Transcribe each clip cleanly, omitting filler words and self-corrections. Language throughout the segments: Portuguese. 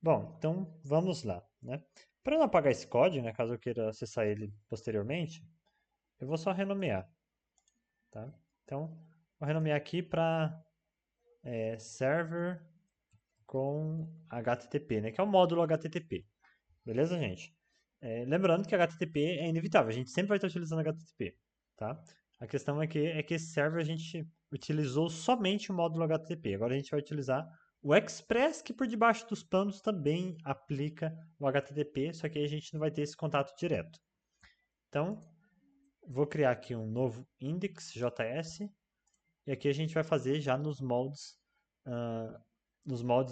Bom, então vamos lá, né? Para não apagar esse código, né, caso eu queira acessar ele posteriormente, eu vou só renomear, tá? Então, vou renomear aqui para server com HTTP, né? Que é o módulo HTTP. Beleza, gente? Lembrando que HTTP é inevitável, a gente sempre vai estar utilizando HTTP, tá? A questão é que esse server a gente utilizou somente o módulo HTTP. Agora a gente vai utilizar o Express, que por debaixo dos panos também aplica o HTTP, só que aí a gente não vai ter esse contato direto. Então, vou criar aqui um novo index.js e aqui a gente vai fazer já nos moldes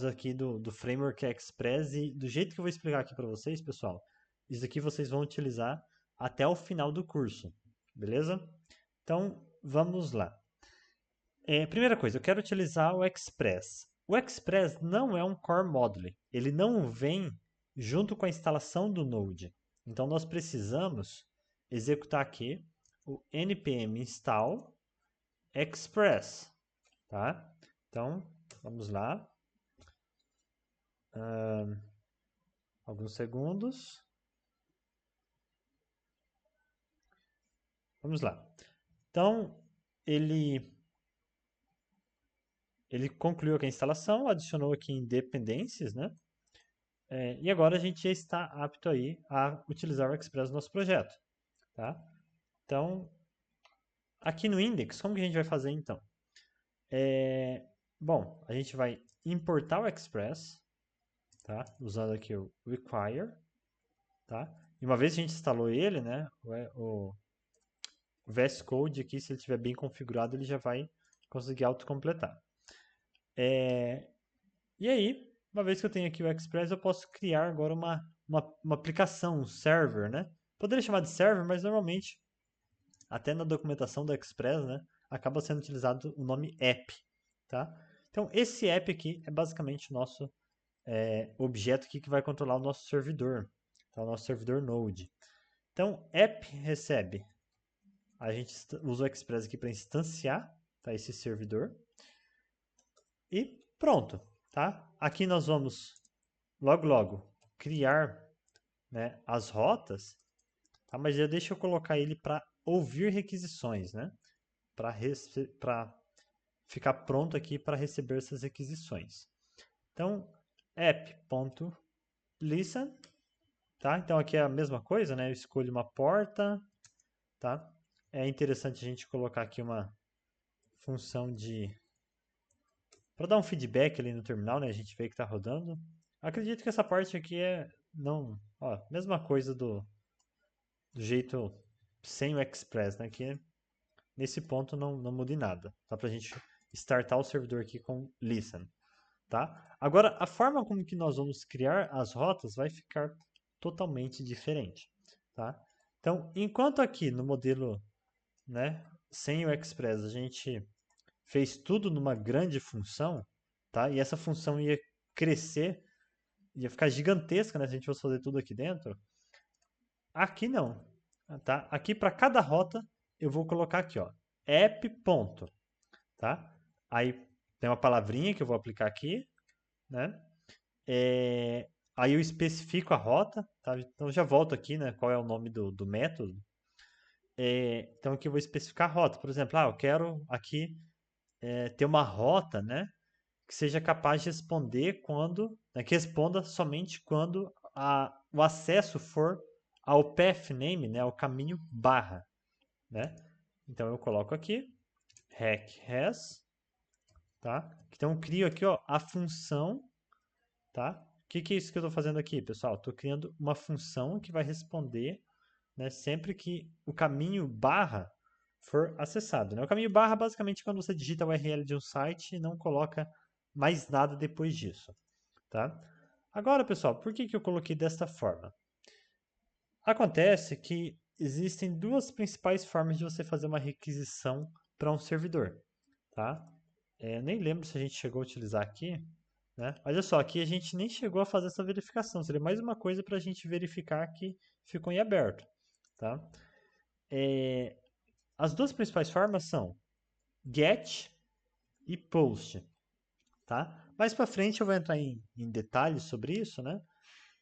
aqui do framework Express e do jeito que eu vou explicar aqui para vocês, pessoal, isso aqui vocês vão utilizar até o final do curso, beleza? Então, vamos lá. Primeira coisa, eu quero utilizar o Express. O Express não é um core module, ele não vem junto com a instalação do Node. Então, nós precisamos executar aqui o npm install Express, tá? Então, vamos lá. Alguns segundos. Vamos lá. Então, ele concluiu aqui a instalação, adicionou aqui independências, né? E agora a gente já está apto aí a utilizar o Express no nosso projeto, tá? Então, aqui no index, como que a gente vai fazer então? Bom, a gente vai importar o Express, tá? Usando aqui o require, tá? E uma vez que a gente instalou ele, né? O VS Code aqui, se ele estiver bem configurado, ele já vai conseguir autocompletar. E aí, uma vez que eu tenho aqui o Express, eu posso criar agora uma aplicação, um server, né? Poderia chamar de server, mas normalmente, até na documentação do Express, né, acaba sendo utilizado o nome app, tá? Então, esse app aqui é basicamente o nosso objeto aqui que vai controlar o nosso servidor, tá? O nosso servidor Node. Então, app recebe, a gente usa o Express aqui para instanciar, tá, esse servidor. E pronto, tá? Aqui nós vamos logo criar, né, as rotas, tá? Mas já deixa eu colocar ele para ouvir requisições, né? Para ficar pronto aqui para receber essas requisições. Então, app.listen, tá? Então aqui é a mesma coisa, né? Eu escolho uma porta, tá? É interessante a gente colocar aqui uma função de para dar um feedback ali no terminal, né? A gente vê que está rodando. Acredito que essa parte aqui é não, ó, mesma coisa do jeito sem o Express, né? Que nesse ponto não muda em nada. Dá pra gente startar o servidor aqui com listen, tá? Agora, a forma como que nós vamos criar as rotas vai ficar totalmente diferente, tá? Então, enquanto aqui no modelo, né, sem o Express, a gente fez tudo numa grande função, tá? E essa função ia crescer, ia ficar gigantesca, né, se a gente fosse fazer tudo aqui dentro. Aqui não, tá? Aqui para cada rota eu vou colocar aqui, ó, app ponto, tá? Aí tem uma palavrinha que eu vou aplicar aqui, né? Aí eu especifico a rota, tá? Então eu já volto aqui, né? Qual é o nome do método. Então aqui eu vou especificar a rota. Por exemplo, eu quero aqui ter uma rota, né? Que seja capaz de responder quando, né, que responda somente quando o acesso for ao path name, né? Ao caminho barra, né? Então eu coloco aqui hack has, tá? Então eu crio aqui, ó, a função, tá? O que é isso que eu estou fazendo aqui, pessoal? Estou criando uma função que vai responder, né, sempre que o caminho barra for acessado, né? O caminho barra basicamente é quando você digita o URL de um site e não coloca mais nada depois disso, tá? Agora, pessoal, por que eu coloquei desta forma? Acontece que existem duas principais formas de você fazer uma requisição para um servidor, tá? Nem lembro se a gente chegou a utilizar aqui, né? Olha só, aqui a gente nem chegou a fazer essa verificação. Seria mais uma coisa para a gente verificar que ficou em aberto, tá? As duas principais formas são get e post, tá? Mais para frente eu vou entrar em detalhes sobre isso, né?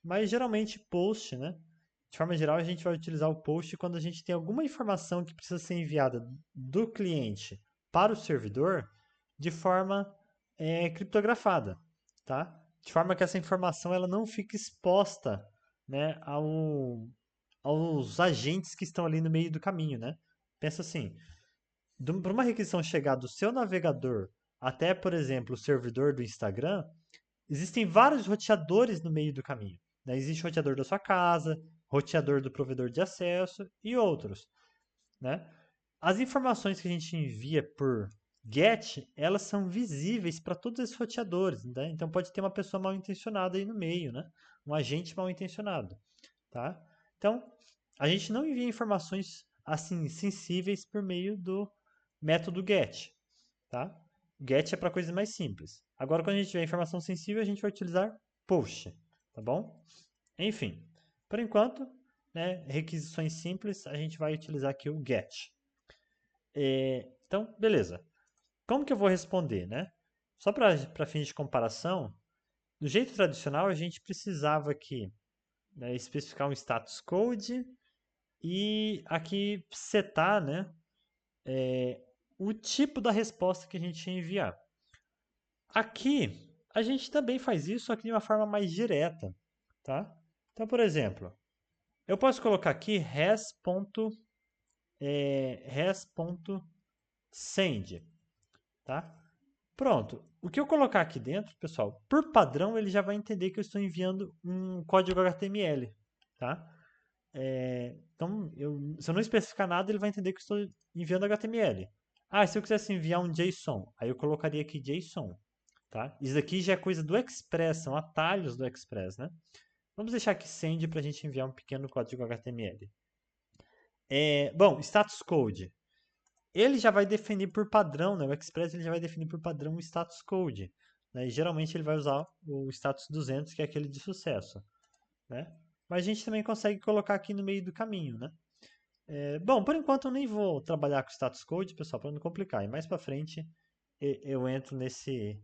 Mas geralmente post, né? De forma geral, a gente vai utilizar o post quando a gente tem alguma informação que precisa ser enviada do cliente para o servidor de forma criptografada, tá? De forma que essa informação ela não fique exposta, né, aos agentes que estão ali no meio do caminho, né? Pensa assim, para uma requisição chegar do seu navegador até, por exemplo, o servidor do Instagram, existem vários roteadores no meio do caminho, né? Existe o roteador da sua casa, roteador do provedor de acesso e outros, né? As informações que a gente envia por GET, elas são visíveis para todos esses roteadores, né? Então pode ter uma pessoa mal intencionada aí no meio, né? Um agente mal intencionado, tá? Então, a gente não envia informações assim sensíveis por meio do método GET, tá? GET é para coisas mais simples. Agora, quando a gente tiver informação sensível, a gente vai utilizar POST, tá bom? Enfim, por enquanto, né, requisições simples, a gente vai utilizar aqui o GET. Então, beleza. Como que eu vou responder, né? Só para fins de comparação, do jeito tradicional, a gente precisava aqui, né, especificar um status code e aqui setar, né, o tipo da resposta que a gente ia enviar. Aqui, a gente também faz isso, só que de uma forma mais direta, tá? Então, por exemplo, eu posso colocar aqui res.send, tá? Pronto. O que eu colocar aqui dentro, pessoal, por padrão ele já vai entender que eu estou enviando um código HTML, tá? Então, se eu não especificar nada, ele vai entender que eu estou enviando HTML. Ah, se eu quisesse enviar um JSON, aí eu colocaria aqui JSON, tá? Isso aqui já é coisa do Express, são atalhos do Express, né? Vamos deixar aqui send para a gente enviar um pequeno código HTML. Bom, status code. Ele já vai definir por padrão, né? O Express ele já vai definir por padrão o status code, né? E geralmente ele vai usar o status 200, que é aquele de sucesso, né? Mas a gente também consegue colocar aqui no meio do caminho, né? Bom, por enquanto eu nem vou trabalhar com status code, pessoal, para não complicar. E mais para frente eu entro nesse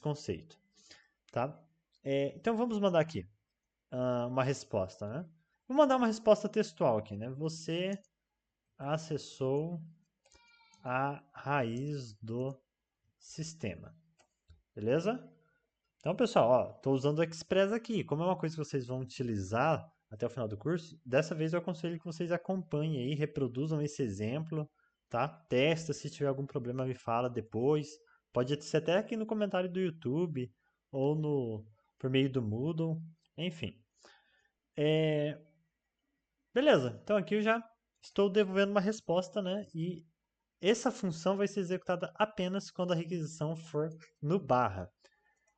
conceito, tá? Então vamos mandar aqui uma resposta, né? Vou mandar uma resposta textual aqui, né? Você acessou a raiz do sistema, beleza? Então, pessoal, estou usando o Express aqui. Como é uma coisa que vocês vão utilizar até o final do curso, dessa vez eu aconselho que vocês acompanhem aí, reproduzam esse exemplo, tá? Testa, se tiver algum problema me fala depois. Pode ser até aqui no comentário do YouTube ou por meio do Moodle, enfim. Beleza, então aqui eu já estou devolvendo uma resposta, né? E essa função vai ser executada apenas quando a requisição for no barra.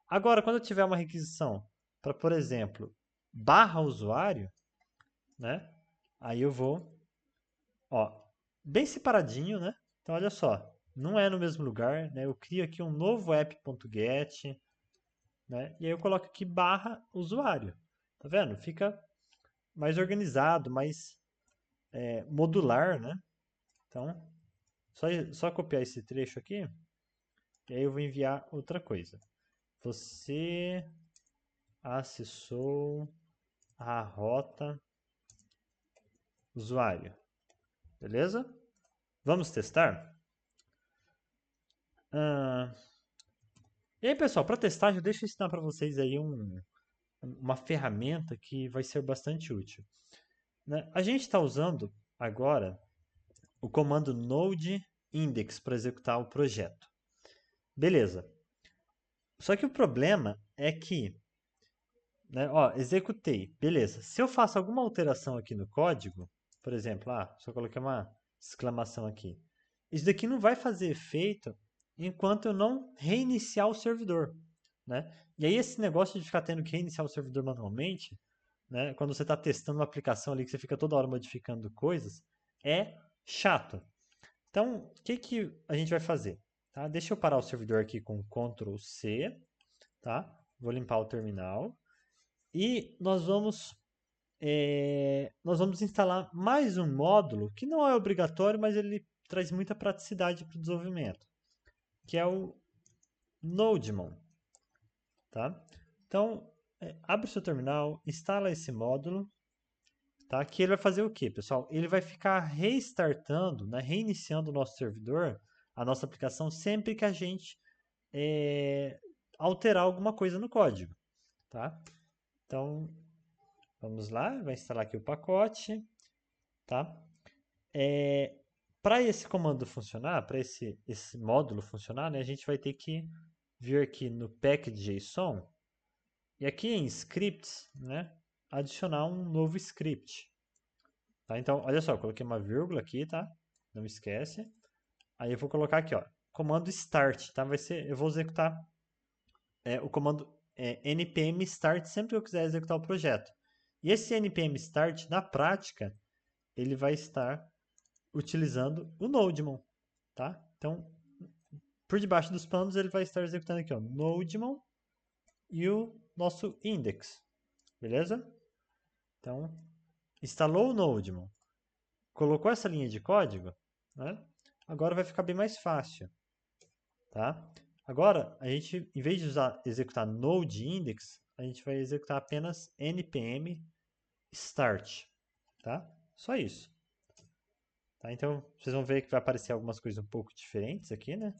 Agora, quando eu tiver uma requisição para, por exemplo, barra usuário, né? Aí eu vou, ó, bem separadinho, né? Então, olha só, não é no mesmo lugar, né? Eu crio aqui um novo app.get, né? E aí eu coloco aqui barra usuário. Tá vendo? Fica mais organizado, mais modular, né? Então, só copiar esse trecho aqui, e aí eu vou enviar outra coisa. Você acessou a rota usuário. Beleza? Vamos testar? E aí, pessoal, para testagem, deixa eu ensinar para vocês aí uma ferramenta que vai ser bastante útil, né? A gente está usando agora o comando node index para executar o projeto. Beleza. Só que o problema é que, né, ó, executei, beleza. Se eu faço alguma alteração aqui no código, por exemplo, só coloquei uma exclamação aqui. Isso daqui não vai fazer efeito enquanto eu não reiniciar o servidor, né? E aí esse negócio de ficar tendo que reiniciar o servidor manualmente, né, quando você está testando uma aplicação ali que você fica toda hora modificando coisas, é chato. Então, o que a gente vai fazer? Tá? Deixa eu parar o servidor aqui com Ctrl C, tá? Vou limpar o terminal e nós vamos instalar mais um módulo que não é obrigatório, mas ele traz muita praticidade para o desenvolvimento, que é o Nodemon, tá? Então, abre o seu terminal, instala esse módulo, tá? Que ele vai fazer o quê, pessoal? Ele vai ficar restartando, né, reiniciando o nosso servidor, a nossa aplicação, sempre que a gente alterar alguma coisa no código, tá? Então, vamos lá, vai instalar aqui o pacote, tá? Para esse comando funcionar, para esse módulo funcionar, né, a gente vai ter que vir aqui no pack.json e aqui em scripts, né, adicionar um novo script. Tá? Então, olha só, eu coloquei uma vírgula aqui, tá? Não esquece. Aí eu vou colocar aqui, ó, comando start, tá? Eu vou executar o comando npm start sempre que eu quiser executar o projeto. E esse npm start, na prática, ele vai estar utilizando o Nodemon, tá? Então, por debaixo dos panos, ele vai estar executando aqui, ó, Nodemon e o nosso index, beleza? Então, instalou o Nodemon, colocou essa linha de código, né? Agora vai ficar bem mais fácil, tá? Agora, a gente, em vez de executar node index, a gente vai executar apenas npm start, tá? Só isso. Tá? Então, vocês vão ver que vai aparecer algumas coisas um pouco diferentes aqui, né?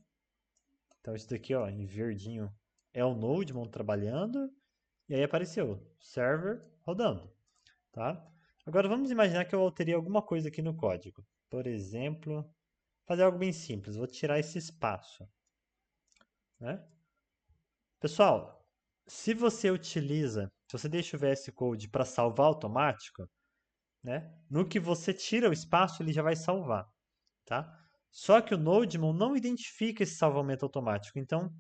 Então, isso daqui, ó, em verdinho, é o Nodemon trabalhando. E aí apareceu server rodando, tá? Agora, vamos imaginar que eu alterei alguma coisa aqui no código. Por exemplo, fazer algo bem simples. Vou tirar esse espaço, né? Pessoal, se você deixa o VS Code para salvar automático, né? No que você tira o espaço, ele já vai salvar, tá? Só que o Nodemon não identifica esse salvamento automático, então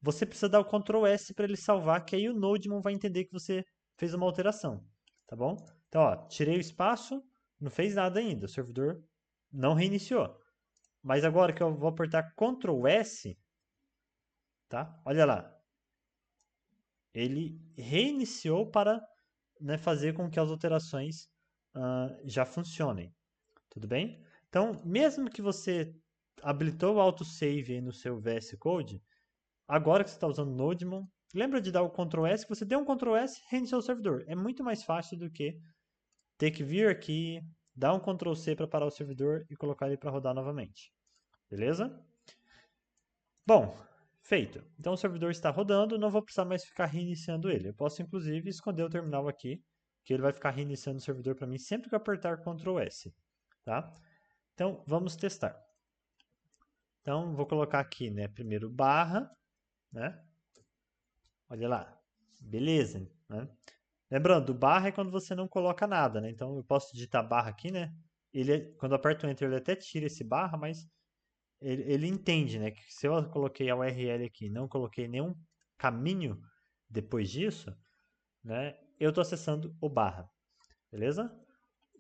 você precisa dar o Ctrl S para ele salvar, que aí o Nodemon vai entender que você fez uma alteração, tá bom? Então, ó, tirei o espaço, não fez nada ainda, o servidor não reiniciou. Mas agora que eu vou apertar Ctrl S, tá? Olha lá, ele reiniciou para, né, fazer com que as alterações já funcionem. Tudo bem? Então, mesmo que você habilitou o autosave aí no seu VS Code, agora que você está usando Nodemon, lembra de dar o Ctrl S, que você deu um Ctrl S, reiniciou o servidor. É muito mais fácil do que ter que vir aqui, dar um Ctrl C para parar o servidor e colocar ele para rodar novamente. Beleza? Bom, feito. Então o servidor está rodando, não vou precisar mais ficar reiniciando ele. Eu posso inclusive esconder o terminal aqui, que ele vai ficar reiniciando o servidor para mim sempre que eu apertar Ctrl S. Tá? Então vamos testar. Então vou colocar aqui, né, primeiro barra, né? Olha lá. Beleza, né? Lembrando, barra é quando você não coloca nada, né? Então eu posso digitar barra aqui, né? Quando eu aperto o Enter, ele até tira esse barra, mas ele entende, né? Que se eu coloquei a URL aqui e não coloquei nenhum caminho depois disso, né? Eu estou acessando o barra, beleza?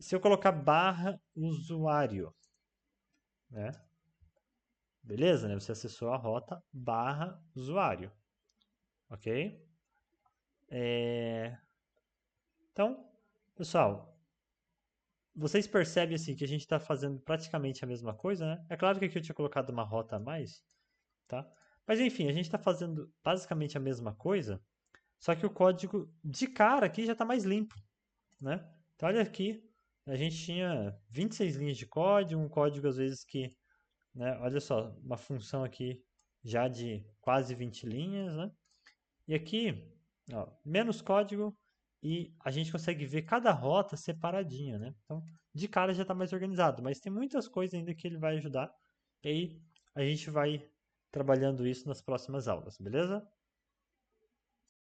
Se eu colocar barra usuário, né? Beleza, né? Você acessou a rota barra usuário, ok? Então, pessoal, vocês percebem assim que a gente está fazendo praticamente a mesma coisa, né? É claro que aqui eu tinha colocado uma rota a mais, tá? Mas enfim, a gente está fazendo basicamente a mesma coisa, só que o código de cara aqui já está mais limpo, né? Então olha aqui, a gente tinha 26 linhas de código, um código às vezes que, né? Olha só, uma função aqui já de quase 20 linhas, né? E aqui, ó, menos código e a gente consegue ver cada rota separadinha, né? Então, de cara já está mais organizado, mas tem muitas coisas ainda que ele vai ajudar. E aí a gente vai trabalhando isso nas próximas aulas, beleza?